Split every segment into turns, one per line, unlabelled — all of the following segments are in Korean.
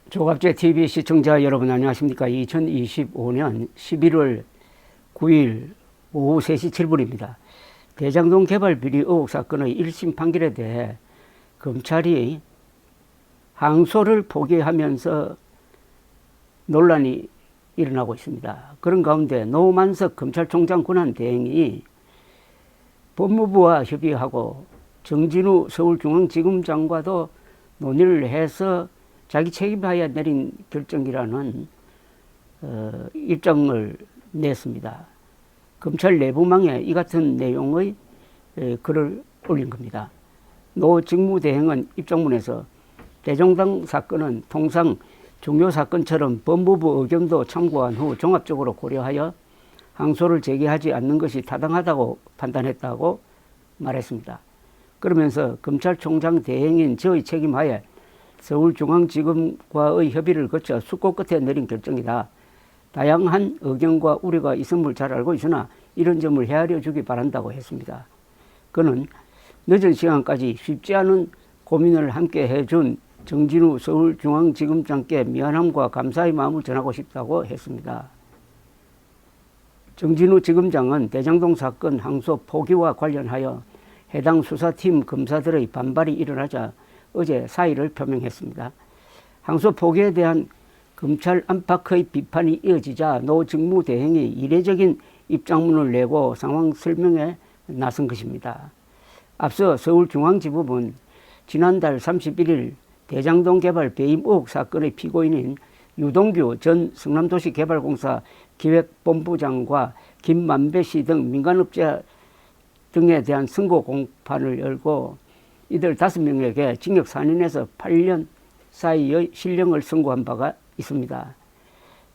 조갑제 TV 시청자 여러분 안녕하십니까. 2025년 11월 9일 오후 3시 7분입니다. 대장동 개발 비리 의혹 사건의 1심 판결에 대해 검찰이 항소를 포기하면서 논란이 일어나고 있습니다. 그런 가운데 노만석 검찰총장 권한대행이 법무부와 협의하고 정진우 서울중앙지검장과도 논의를 해서 자기 책임하에 내린 결정이라는 입장을 냈습니다. 검찰 내부망에 이 같은 내용의 글을 올린 겁니다. 노 직무대행은 입장문에서 대장동 사건은 통상 중요 사건처럼 법무부 의견도 참고한 후 종합적으로 고려하여 항소를 제기하지 않는 것이 타당하다고 판단했다고 말했습니다. 그러면서 검찰총장 대행인 저의 책임하에 서울중앙지검과의 협의를 거쳐 숙고 끝에 내린 결정이다. 다양한 의견과 우려가 있음을 잘 알고 있으나 이런 점을 헤아려 주기 바란다고 했습니다. 그는 늦은 시간까지 쉽지 않은 고민을 함께 해준 정진우 서울중앙지검장께 미안함과 감사의 마음을 전하고 싶다고 했습니다. 정진우 지검장은 대장동 사건 항소 포기와 관련하여 해당 수사팀 검사들의 반발이 일어나자 어제 사의를 표명했습니다. 항소 포기에 대한 검찰 안팎의 비판이 이어지자 노 직무대행이 이례적인 입장문을 내고 상황 설명에 나선 것입니다. 앞서 서울중앙지법은 지난달 31일 대장동 개발 배임 의혹 사건의 피고인인 유동규 전 성남도시개발공사 기획본부장과 김만배 씨 등 민간업자 등에 대한 선고 공판을 열고 이들 5명에게 징역 4년에서 8년 사이의 실형을 선고한 바가 있습니다.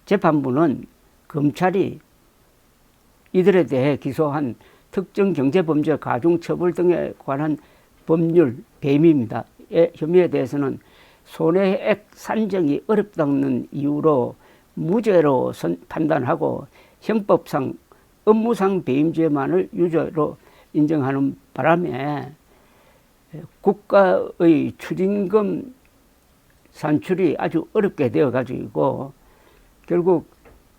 재판부는 검찰이 이들에 대해 기소한 특정 경제범죄 가중처벌 등에 관한 법률 배임입니다. 혐의에 대해서는 손해액 산정이 어렵다는 이유로 무죄로 판단하고 형법상 업무상 배임죄만을 유죄로 인정하는 바람에 국가의 추징금 산출이 아주 어렵게 되어 가지고 결국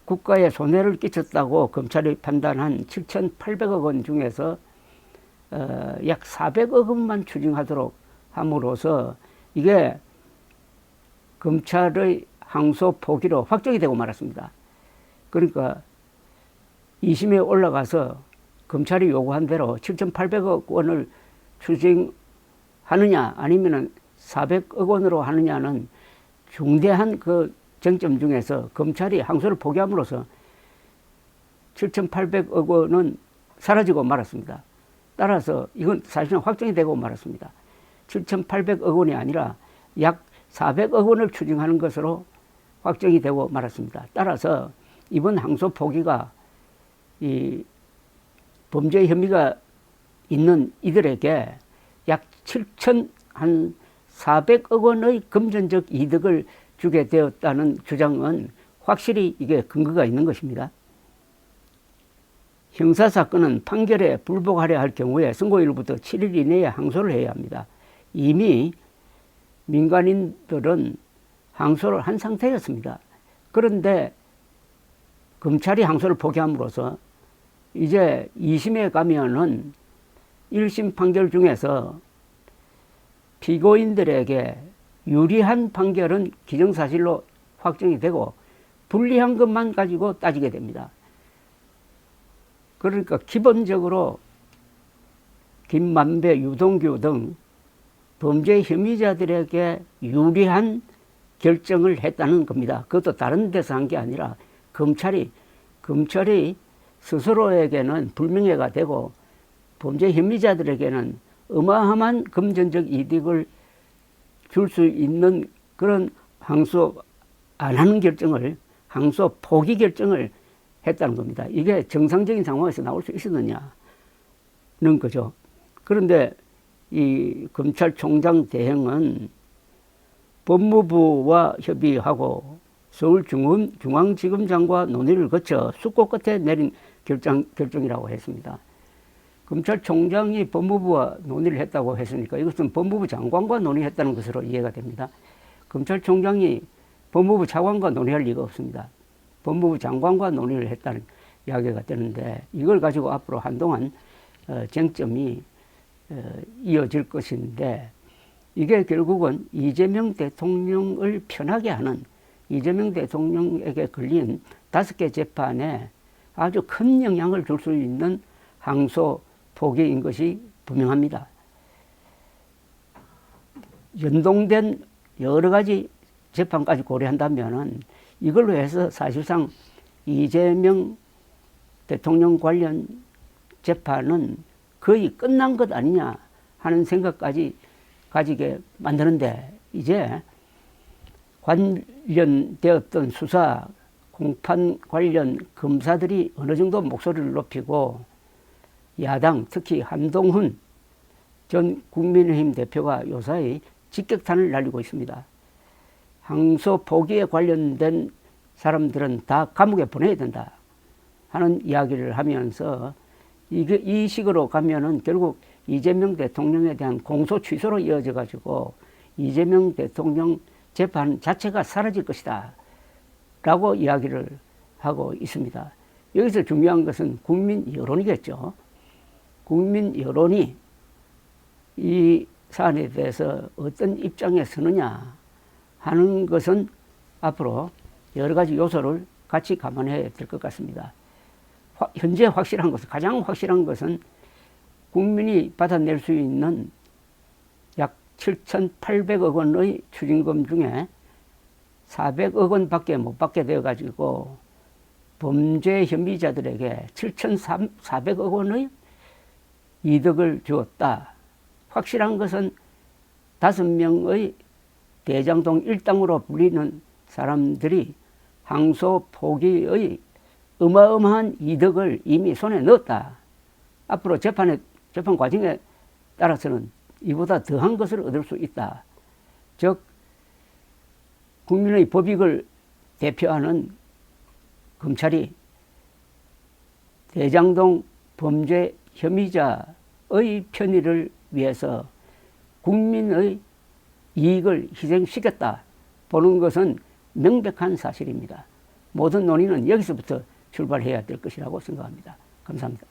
국가에 손해를 끼쳤다고 검찰이 판단한 7,800억 원 중에서 약 400억 원만 추징하도록 함으로써 이게 검찰의 항소 포기로 확정이 되고 말았습니다. 그러니까 2심에 올라가서 검찰이 요구한 대로 7,800억 원을 추징하느냐 아니면 400억 원으로 하느냐는 중대한 그 쟁점 중에서 검찰이 항소를 포기함으로써 7,800억 원은 사라지고 말았습니다. 따라서 이건 사실은 확정이 되고 말았습니다. 7,800억 원이 아니라 약 400억 원을 추징하는 것으로 확정이 되고 말았습니다. 따라서 이번 항소 포기가 이 범죄 혐의가 있는 이들에게 약 7,400억 원의 금전적 이득을 주게 되었다는 주장은 확실히 이게 근거가 있는 것입니다. 형사사건은 판결에 불복하려 할 경우에 선고일로부터 7일 이내에 항소를 해야 합니다. 이미 민간인들은 항소를 한 상태였습니다. 그런데 검찰이 항소를 포기함으로써 이제 2심에 가면은 1심 판결 중에서 피고인들에게 유리한 판결은 기정사실로 확정이 되고 불리한 것만 가지고 따지게 됩니다. 그러니까 기본적으로 김만배, 유동규 등 범죄 혐의자들에게 유리한 결정을 했다는 겁니다. 그것도 다른 데서 한 게 아니라 검찰이 스스로에게는 불명예가 되고 범죄 혐의자들에게는 어마어마한 금전적 이득을 줄 수 있는 그런 항소 안 하는 결정을, 항소 포기 결정을 했다는 겁니다. 이게 정상적인 상황에서 나올 수 있었느냐는 거죠. 그런데 이 검찰총장 대행은 법무부와 협의하고 서울중앙지검장과 논의를 거쳐 숙고 끝에 내린 결정이라고 했습니다. 검찰총장이 법무부와 논의를 했다고 했으니까 이것은 법무부 장관과 논의했다는 것으로 이해가 됩니다. 검찰총장이 법무부 차관과 논의할 리가 없습니다. 법무부 장관과 논의를 했다는 이야기가 되는데 이걸 가지고 앞으로 한동안 쟁점이 이어질 것인데 이게 결국은 이재명 대통령을 편하게 하는 이재명 대통령에게 걸린 5개 재판에 아주 큰 영향을 줄 수 있는 항소 포기인 것이 분명합니다. 연동된 여러 가지 재판까지 고려한다면은 이걸로 해서 사실상 이재명 대통령 관련 재판은 거의 끝난 것 아니냐 하는 생각까지 가지게 만드는데 이제 관련되었던 수사 공판 관련 검사들이 어느 정도 목소리를 높이고 야당 특히 한동훈 전 국민의힘 대표가 요사이 직격탄을 날리고 있습니다. 항소 포기에 관련된 사람들은 다 감옥에 보내야 된다 하는 이야기를 하면서 이 식으로 가면은 결국 이재명 대통령에 대한 공소 취소로 이어져 가지고 이재명 대통령 재판 자체가 사라질 것이다 라고 이야기를 하고 있습니다. 여기서 중요한 것은 국민 여론이겠죠. 국민 여론이 이 사안에 대해서 어떤 입장에 서느냐 하는 것은 앞으로 여러 가지 요소를 같이 감안해야 될 것 같습니다. 현재 확실한 것은, 가장 확실한 것은 국민이 받아낼 수 있는 약 7,800억 원의 추징금 중에 400억 원밖에 못 받게 되어가지고 범죄 혐의자들에게 7,400억 원의 이득을 주었다. 확실한 것은 5명의 대장동 일당으로 불리는 사람들이 항소 포기의 어마어마한 이득을 이미 손에 넣었다. 앞으로 재판 과정에 따라서는 이보다 더한 것을 얻을 수 있다. 즉 국민의 법익을 대표하는 검찰이 대장동 범죄 혐의자의 편의를 위해서 국민의 이익을 희생시켰다 보는 것은 명백한 사실입니다. 모든 논의는 여기서부터 출발해야 될 것이라고 생각합니다. 감사합니다.